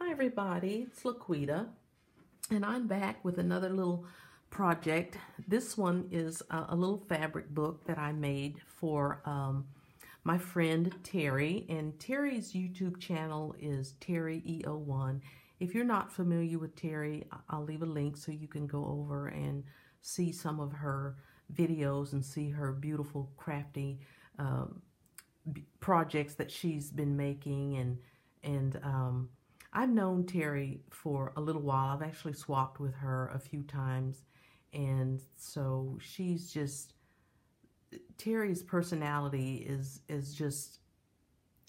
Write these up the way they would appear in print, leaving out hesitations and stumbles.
Hi everybody, it's Laquita, and I'm back with another little project. This one is a little fabric book that I made for my friend Terry, and Terry's YouTube channel is Terry EO1. If you're not familiar with Terry, I'll leave a link so you can go over and see some of her videos and see her beautiful crafty projects that she's been making, and I've known Terry for a little while. I've actually swapped with her a few times, and so she's just, Terry's personality is just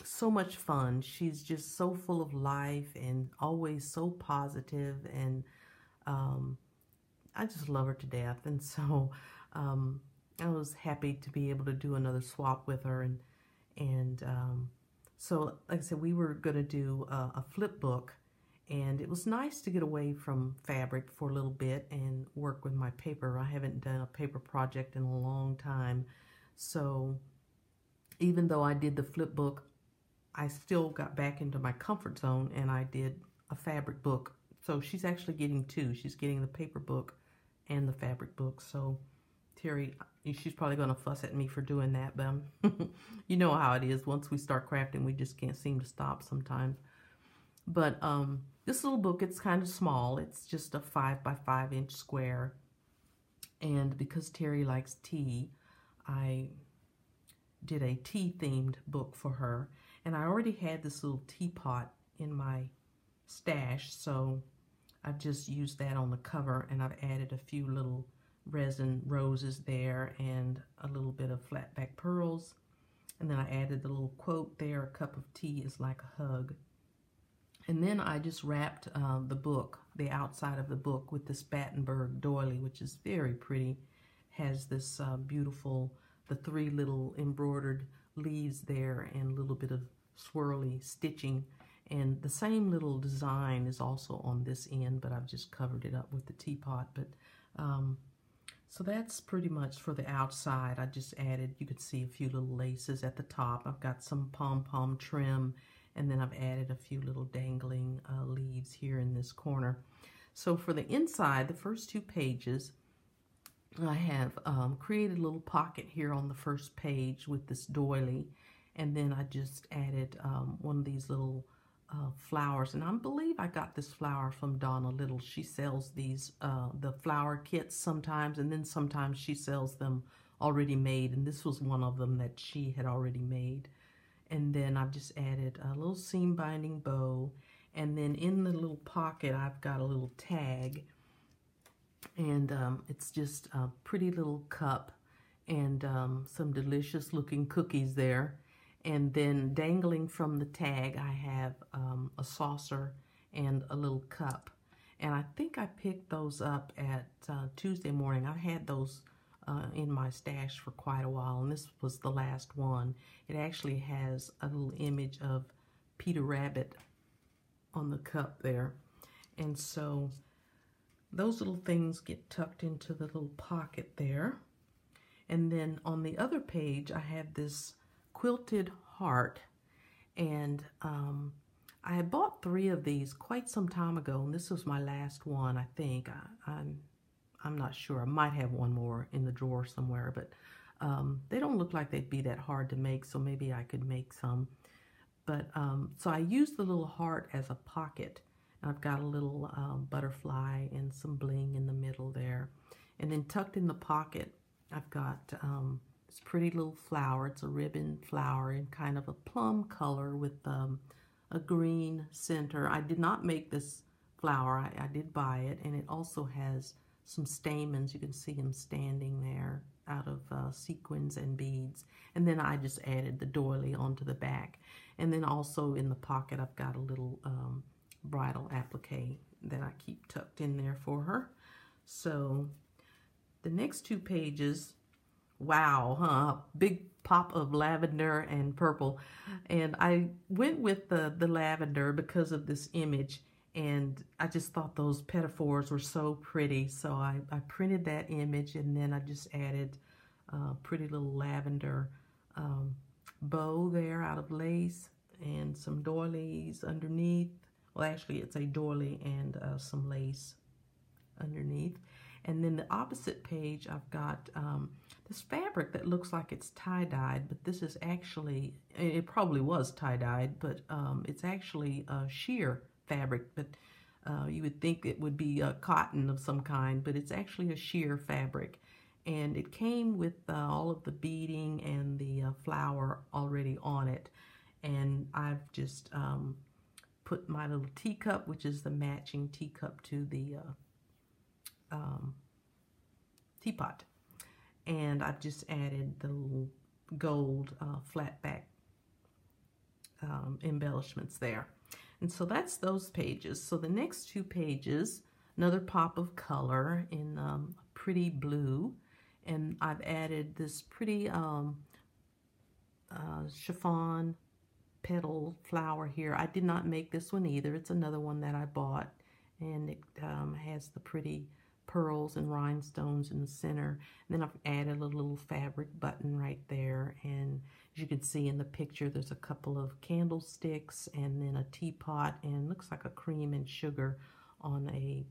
so much fun. She's just so full of life and always so positive, and I just love her to death. And so I was happy to be able to do another swap with her, and so like I said, we were going to do a flip book, and it was nice to get away from fabric for a little bit and work with my paper. I haven't done a paper project in a long time, so even though I did the flip book, I still got back into my comfort zone and I did a fabric book. So she's actually getting two. She's getting the paper book and the fabric book. So Terry, she's probably going to fuss at me for doing that, but you know how it is. Once we start crafting, we just can't seem to stop sometimes. But this little book, it's kind of small. It's just a 5 by 5 inch square. And because Terry likes tea, I did a tea themed book for her. And I already had this little teapot in my stash, so I just used that on the cover, and I've added a few little resin roses there and a little bit of flat back pearls, and then I added the little quote there, "A cup of tea is like a hug." And then I just wrapped the book, the outside of the book, with this Battenberg doily, which is very pretty. Has this beautiful, the 3 little embroidered leaves there and a little bit of swirly stitching, and the same little design is also on this end, but I've just covered it up with the teapot. But so that's pretty much for the outside. I just added, you could see a few little laces at the top. I've got some pom-pom trim, and then I've added a few little dangling leaves here in this corner. So for the inside, the first 2 pages, I have created a little pocket here on the first page with this doily, and then I just added one of these little flowers, and I believe I got this flower from Donna Little. She sells these the flower kits sometimes, and then sometimes she sells them already made, and this was one of them that she had already made. And then I've just added a little seam binding bow, and then in the little pocket I've got a little tag, and it's just a pretty little cup and some delicious looking cookies there. And then dangling from the tag, I have a saucer and a little cup. And I think I picked those up at Tuesday morning. I've had those in my stash for quite a while, and this was the last one. It actually has a little image of Peter Rabbit on the cup there. And so those little things get tucked into the little pocket there. And then on the other page, I have this quilted heart, and I had bought 3 of these quite some time ago, and this was my last one, I think. I'm not sure. I might have one more in the drawer somewhere, but they don't look like they'd be that hard to make, so maybe I could make some. But so I used the little heart as a pocket, and I've got a little butterfly and some bling in the middle there. And then tucked in the pocket, I've got this pretty little flower. It's a ribbon flower in kind of a plum color with a green center. I did not make this flower. I did buy it, and it also has some stamens. You can see them standing there out of sequins and beads. And then I just added the doily onto the back. And then also in the pocket, I've got a little bridal applique that I keep tucked in there for her. So the next 2 pages, wow, huh? Big pop of lavender and purple. And I went with the lavender because of this image, and I just thought those pedophores were so pretty. So I printed that image, and then I just added a pretty little lavender bow there out of lace and some doilies underneath Well, actually, it's a doily and some lace underneath. And then the opposite page, I've got this fabric that looks like it's tie-dyed, but this is actually, it probably was tie-dyed, but it's actually sheer fabric, but you would think it would be cotton of some kind, but it's actually a sheer fabric. And it came with all of the beading and the flower already on it. And I've just put my little teacup, which is the matching teacup to the teapot. And I've just added the little gold flat back embellishments there. And so that's those pages. So the next two pages, another pop of color in pretty blue. And I've added this pretty chiffon petal flower here. I did not make this one either. It's another one that I bought. And it has the pretty pearls and rhinestones in the center. And then I've added a little fabric button right there. And as you can see in the picture, there's a couple of candlesticks and then a teapot and looks like a cream and sugar on a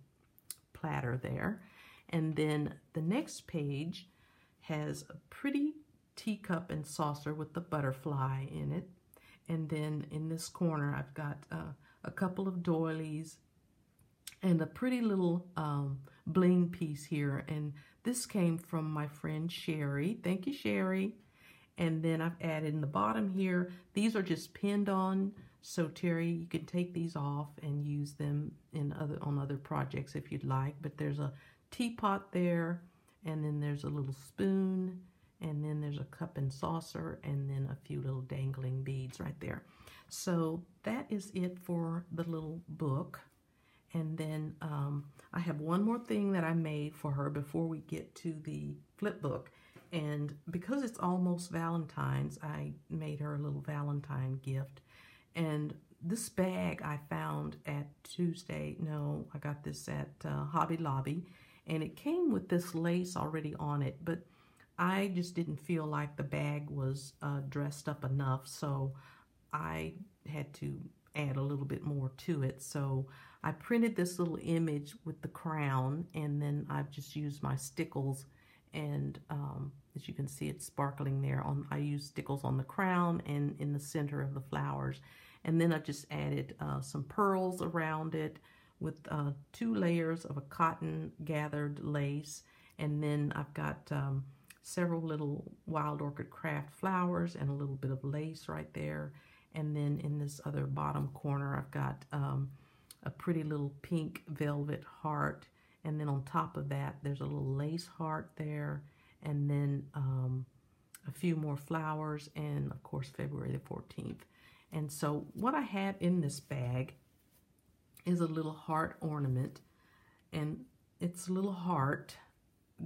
platter there. And then the next page has a pretty teacup and saucer with the butterfly in it. And then in this corner, I've got a couple of doilies and a pretty little bling piece here. And this came from my friend Sherry. Thank you, Sherry. And then I've added in the bottom here, these are just pinned on. So Terry, you can take these off and use them on other projects if you'd like. But there's a teapot there, and then there's a little spoon, and then there's a cup and saucer, and then a few little dangling beads right there. So that is it for the little book. And then I have one more thing that I made for her before we get to the flip book. And because it's almost Valentine's, I made her a little Valentine gift. And this bag I found at I got this at Hobby Lobby. And it came with this lace already on it. But I just didn't feel like the bag was dressed up enough. So I had to add a little bit more to it. So I printed this little image with the crown, and then I've just used my stickles, and as you can see, it's sparkling there. I used stickles on the crown and in the center of the flowers. And then I just added some pearls around it with 2 layers of a cotton gathered lace. And then I've got several little wild orchid craft flowers and a little bit of lace right there. And then in this other bottom corner, I've got a pretty little pink velvet heart. And then on top of that, there's a little lace heart there. And then a few more flowers, and of course, February the 14th. And so what I have in this bag is a little heart ornament. And it's a little heart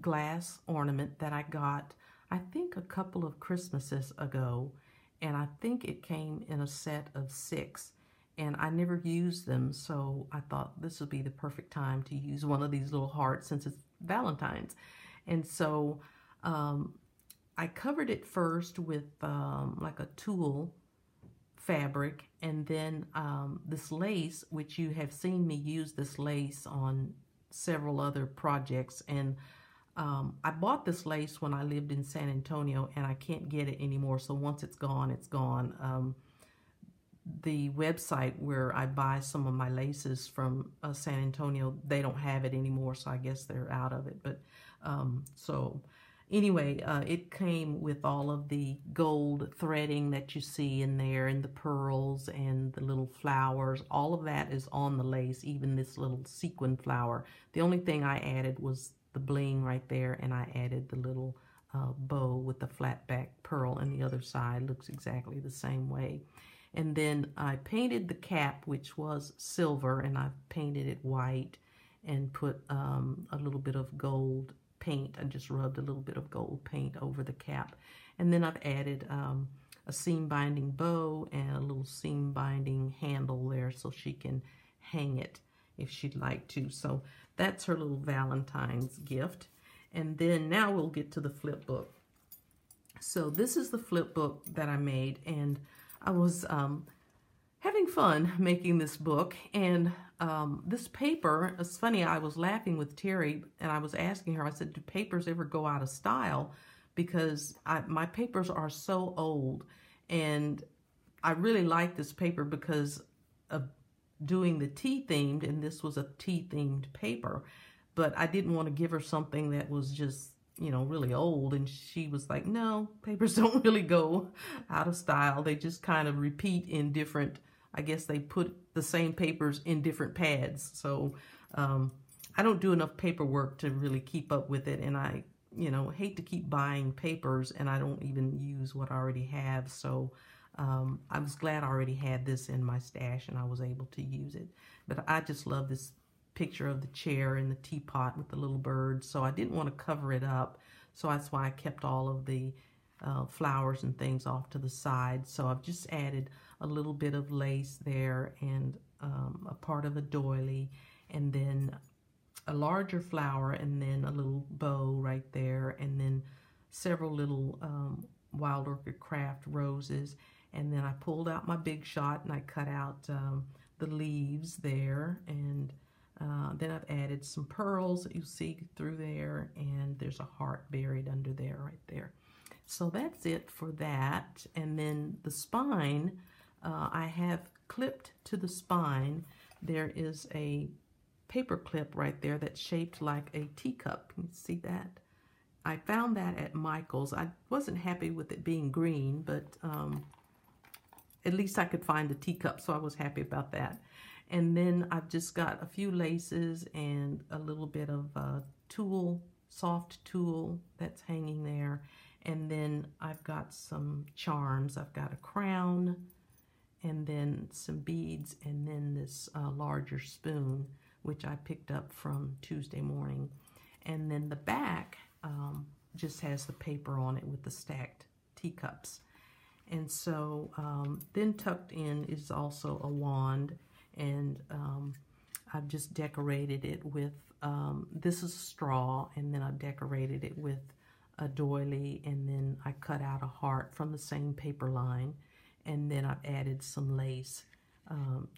glass ornament that I got, I think, a couple of Christmases ago. And I think it came in a set of 6. And I never used them, so I thought this would be the perfect time to use one of these little hearts since it's Valentine's. And so I covered it first with like a tulle fabric, and then this lace, which you have seen me use this lace on several other projects. And I bought this lace when I lived in San Antonio, and I can't get it anymore. So once it's gone, it's gone. The website where I buy some of my laces from San Antonio, they don't have it anymore, so I guess they're out of it. But so anyway, it came with all of the gold threading that you see in there, and the pearls and the little flowers. All of that is on the lace, even this little sequin flower. The only thing I added was the bling right there, and I added the little bow with the flat back pearl, and the other side looks exactly the same way. And then I painted the cap, which was silver, and I painted it white and put a little bit of gold paint. I just rubbed a little bit of gold paint over the cap. And then I've added a seam binding bow and a little seam binding handle there so she can hang it if she'd like to. So that's her little Valentine's gift. And then now we'll get to the flip book. So this is the flip book that I made, and I was having having fun making this book. And this paper, it's funny, I was laughing with Terry and I was asking her, I said, do papers ever go out of style? Because my papers are so old, and I really like this paper because of doing the tea themed, and this was a tea themed paper, but I didn't want to give her something that was just, you know, really old. And she was like, no, papers don't really go out of style. They just kind of repeat in different, I guess they put the same papers in different pads. So I don't do enough paperwork to really keep up with it. And I, you know, hate to keep buying papers and I don't even use what I already have. So I was glad I already had this in my stash and I was able to use it. But I just love this picture of the chair and the teapot with the little birds. So I didn't want to cover it up. So that's why I kept all of the flowers and things off to the side. So I've just added a little bit of lace there and a part of a doily, and then a larger flower, and then a little bow right there, and then several little Wild Orchid Craft roses. And then I pulled out my Big Shot and I cut out the leaves there, and then I've added some pearls that you see through there, and there's a heart buried under there right there. So that's it for that. And then the spine, I have clipped to the spine. There is a paper clip right there that's shaped like a teacup. Can you see that? I found that at Michael's. I wasn't happy with it being green, but at least I could find a teacup, so I was happy about that. And then I've just got a few laces and a little bit of tulle, soft tulle that's hanging there. And then I've got some charms. I've got a crown, and then some beads, and then this larger spoon, which I picked up from Tuesday morning. And then the back just has the paper on it with the stacked teacups. And so then tucked in is also a wand, and I've just decorated it with, this is straw, and then I've decorated it with a doily, and then I cut out a heart from the same paper line, and then I've added some lace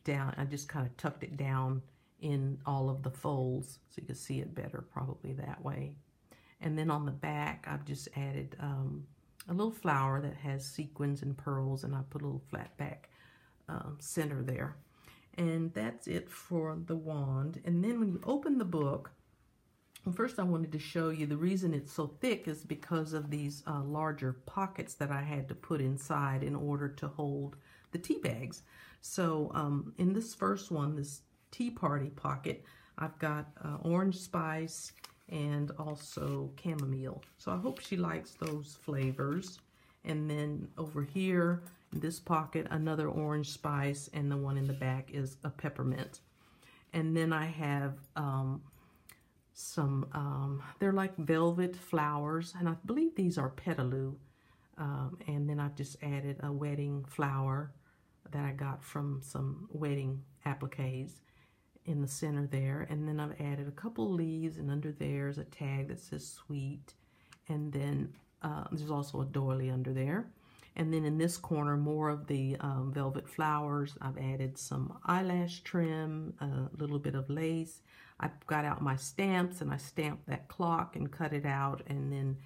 down. I just kind of tucked it down in all of the folds so you can see it better probably that way. And then on the back I've just added a little flower that has sequins and pearls, and I put a little flat back center there. And that's it for the wand. And then when you open the book, well, first I wanted to show you the reason it's so thick is because of these larger pockets that I had to put inside in order to hold the tea bags. So in this first one, this tea party pocket, I've got orange spice and also chamomile. So I hope she likes those flavors. And then over here in this pocket, another orange spice, and the one in the back is a peppermint. And then I have some, they're like velvet flowers, and I believe these are petaloo. And then I've just added a wedding flower that I got from some wedding appliques in the center there. And then I've added a couple leaves, and under there's a tag that says sweet. And then there's also a doily under there. And then in this corner, more of the velvet flowers. I've added some eyelash trim, a little bit of lace. I got out my stamps, and I stamped that clock and cut it out, and then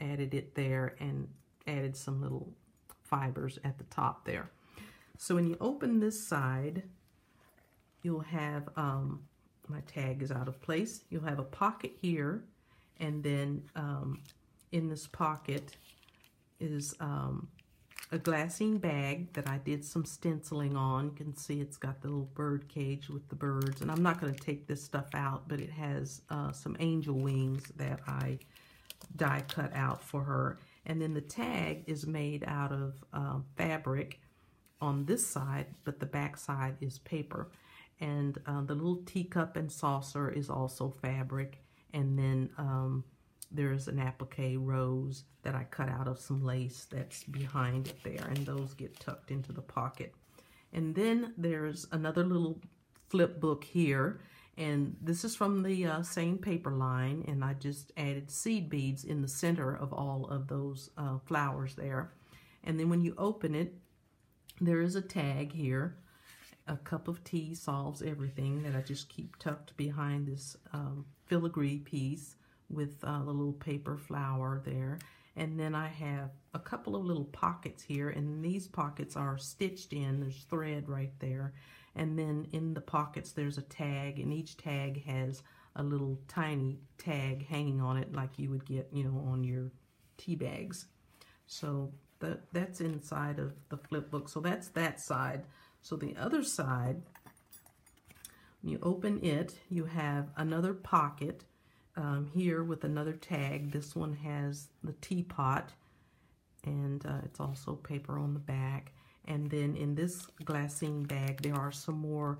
added it there and added some little fibers at the top there. So when you open this side, you'll have, my tag is out of place, you'll have a pocket here, and then in this pocket is a glassine bag that I did some stenciling on. You can see it's got the little bird cage with the birds, and I'm not going to take this stuff out, but it has some angel wings that I die cut out for her. And then the tag is made out of fabric on this side, but the back side is paper. And the little teacup and saucer is also fabric. And then there's an applique rose that I cut out of some lace that's behind it there, and those get tucked into the pocket. And then there's another little flip book here, and this is from the same paper line, and I just added seed beads in the center of all of those flowers there. And then when you open it, there is a tag here, a cup of tea solves everything that I just keep tucked behind this filigree piece with the little paper flower there. And then I have a couple of little pockets here, and these pockets are stitched in. There's thread right there. And then in the pockets there's a tag, and each tag has a little tiny tag hanging on it like you would get, you know, on your tea bags. So that's inside of the flip book. So that's that side. So the other side, when you open it, you have another pocket here with another tag. This one has the teapot, and it's also paper on the back. And then in this glassine bag, there are some more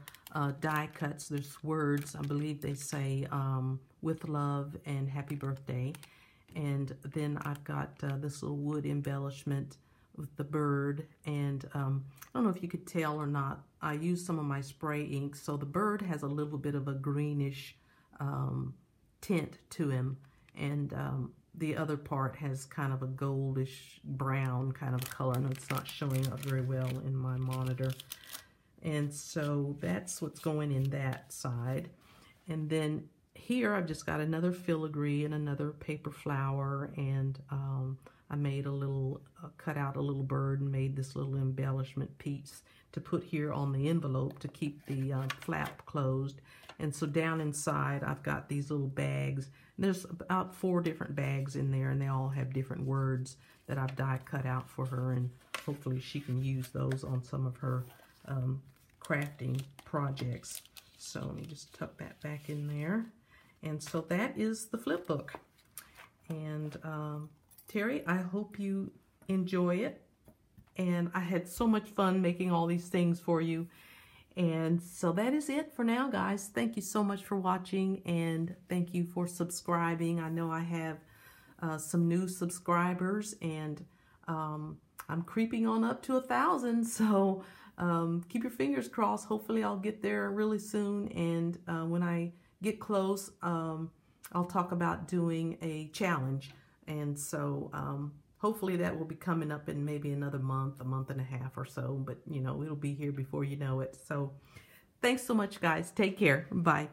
die cuts. There's words, I believe they say with love and happy birthday. And then I've got this little wood embellishment with the bird. And I don't know if you could tell or not, I used some of my spray ink. So the bird has a little bit of a greenish tint to him. And the other part has kind of a goldish brown kind of color, and it's not showing up very well in my monitor. And so that's what's going in that side. And then here I've just got another filigree and another paper flower, and I made a little, cut out a little bird and made this little embellishment piece to put here on the envelope to keep the flap closed. And so down inside I've got these little bags. And there's about 4 different bags in there, and they all have different words that I've die cut out for her, and hopefully she can use those on some of her crafting projects. So let me just tuck that back in there. And so that is the flip book. And Terry, I hope you enjoy it. And I had so much fun making all these things for you. And so that is it for now, guys. Thank you so much for watching, and thank you for subscribing. I know I have some new subscribers, and I'm creeping on up to 1,000. So keep your fingers crossed. Hopefully I'll get there really soon. And when I get close, I'll talk about doing a challenge. And so hopefully that will be coming up in maybe another month, a month and a half or so. But, you know, it'll be here before you know it. So thanks so much, guys. Take care. Bye.